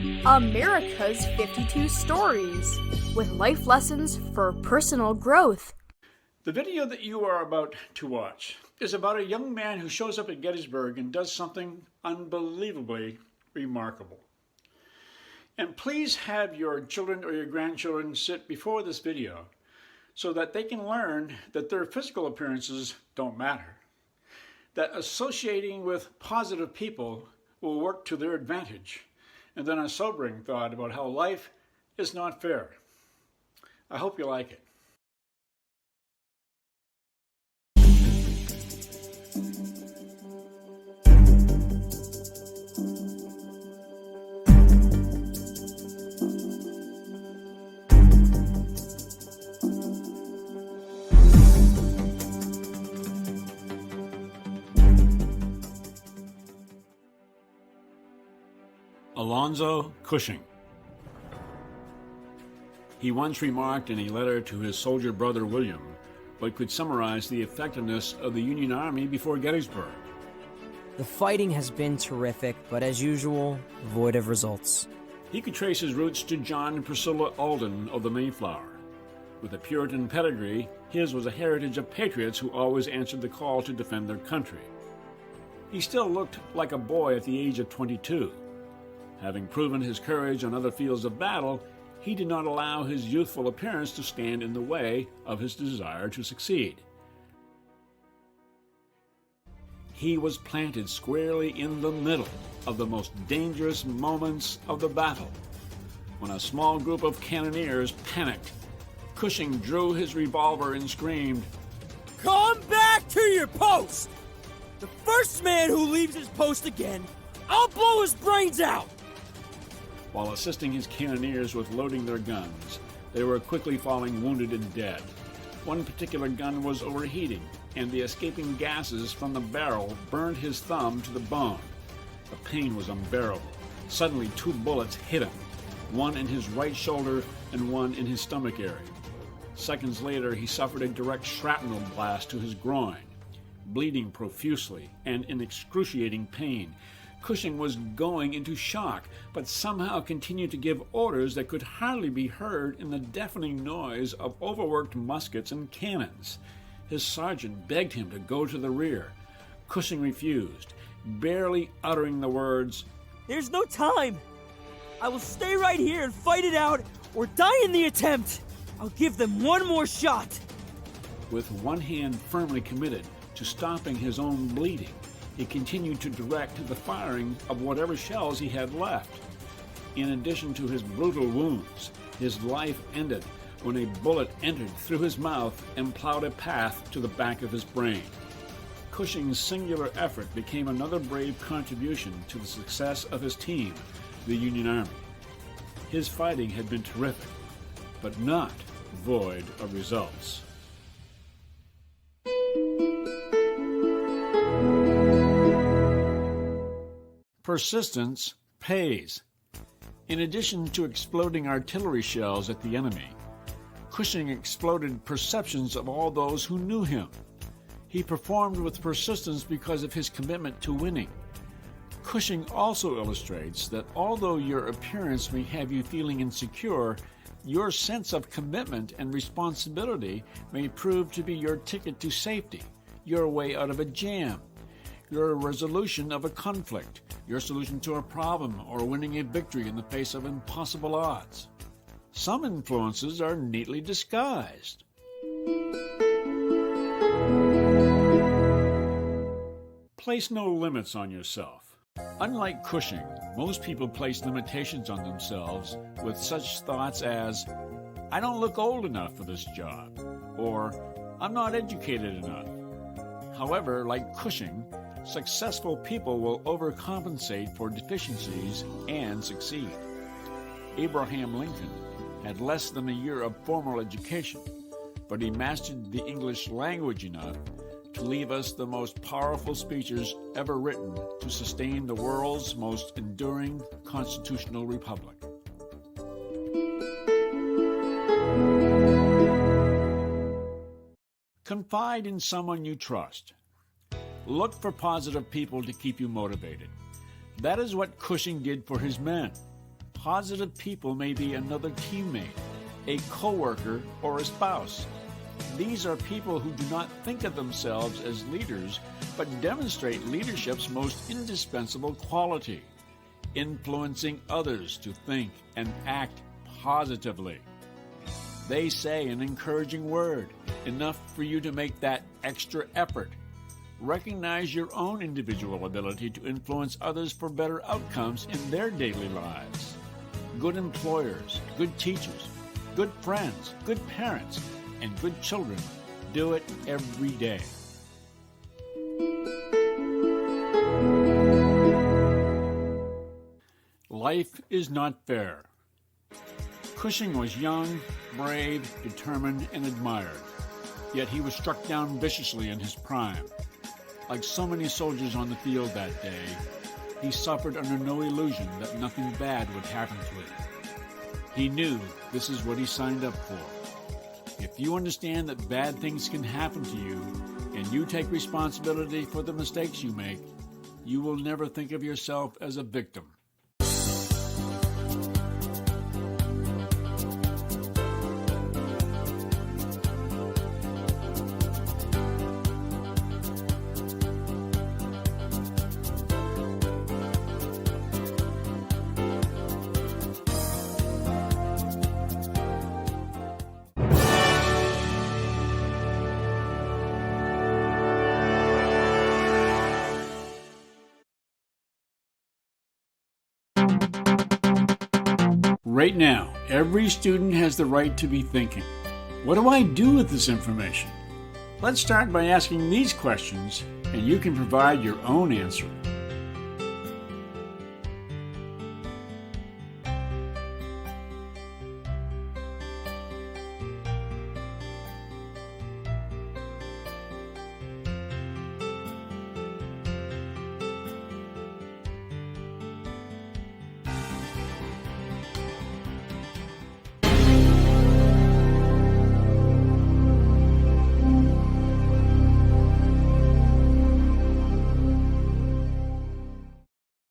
America's 52 Stories, with life lessons for personal growth. The video that you are about to watch is about a young man who shows up at Gettysburg and does something unbelievably remarkable. And please have your children or your grandchildren sit before this video so that they can learn that their physical appearances don't matter, that associating with positive people will work to their advantage, and then a sobering thought about how life is not fair. I hope you like it. Alonzo Cushing. He once remarked in a letter to his soldier brother William what could summarize the effectiveness of the Union Army before Gettysburg. The fighting has been terrific, but as usual, void of results. He could trace his roots to John and Priscilla Alden of the Mayflower. With a Puritan pedigree, his was a heritage of patriots who always answered the call to defend their country. He still looked like a boy at the age of 22. Having proven his courage on other fields of battle, he did not allow his youthful appearance to stand in the way of his desire to succeed. He was planted squarely in the middle of the most dangerous moments of the battle. When a small group of cannoneers panicked, Cushing drew his revolver and screamed, "Come back to your post! The first man who leaves his post again, I'll blow his brains out!" While assisting his cannoneers with loading their guns, they were quickly falling wounded and dead. One particular gun was overheating, and the escaping gases from the barrel burned his thumb to the bone. The pain was unbearable. Suddenly, 2 bullets hit him, one in his right shoulder and one in his stomach area. Seconds later, he suffered a direct shrapnel blast to his groin. Bleeding profusely and in excruciating pain, Cushing was going into shock, but somehow continued to give orders that could hardly be heard in the deafening noise of overworked muskets and cannons. His sergeant begged him to go to the rear. Cushing refused, barely uttering the words, "There's no time. I will stay right here and fight it out or die in the attempt. I'll give them one more shot." With one hand firmly committed to stopping his own bleeding, he continued to direct the firing of whatever shells he had left. In addition to his brutal wounds, his life ended when a bullet entered through his mouth and plowed a path to the back of his brain. Cushing's singular effort became another brave contribution to the success of his team, the Union Army. His fighting had been terrific, but not void of results. Persistence pays. In addition to exploding artillery shells at the enemy, Cushing exploded perceptions of all those who knew him. He performed with persistence because of his commitment to winning. Cushing also illustrates that although your appearance may have you feeling insecure, your sense of commitment and responsibility may prove to be your ticket to safety, your way out of a jam, your resolution of a conflict, your solution to a problem, or winning a victory in the face of impossible odds. Some influences are neatly disguised. Place no limits on yourself. Unlike Cushing, most people place limitations on themselves with such thoughts as, "I don't look old enough for this job," or "I'm not educated enough." However, like Cushing, successful people will overcompensate for deficiencies and succeed. Abraham Lincoln had less than a year of formal education, but he mastered the English language enough to leave us the most powerful speeches ever written to sustain the world's most enduring constitutional republic. Confide in someone you trust. Look for positive people to keep you motivated. That is what Cushing did for his men. positive people may be another teammate, a coworker, or a spouse. These are people who do not think of themselves as leaders, but demonstrate leadership's most indispensable quality, influencing others to think and act positively. They say an encouraging word, enough for you to make that extra effort. Recognize your own individual ability to influence others for better outcomes in their daily lives. Good employers, good teachers, good friends, good parents, and good children do it every day. Life is not fair. Cushing was young, brave, determined, and admired. Yet he was struck down viciously in his prime. Like so many soldiers on the field that day, he suffered under no illusion that nothing bad would happen to him. He knew this is what he signed up for. If you understand that bad things can happen to you, and you take responsibility for the mistakes you make, you will never think of yourself as a victim. Right now, every student has the right to be thinking, what do I do with this information? Let's start by asking these questions, and you can provide your own answer.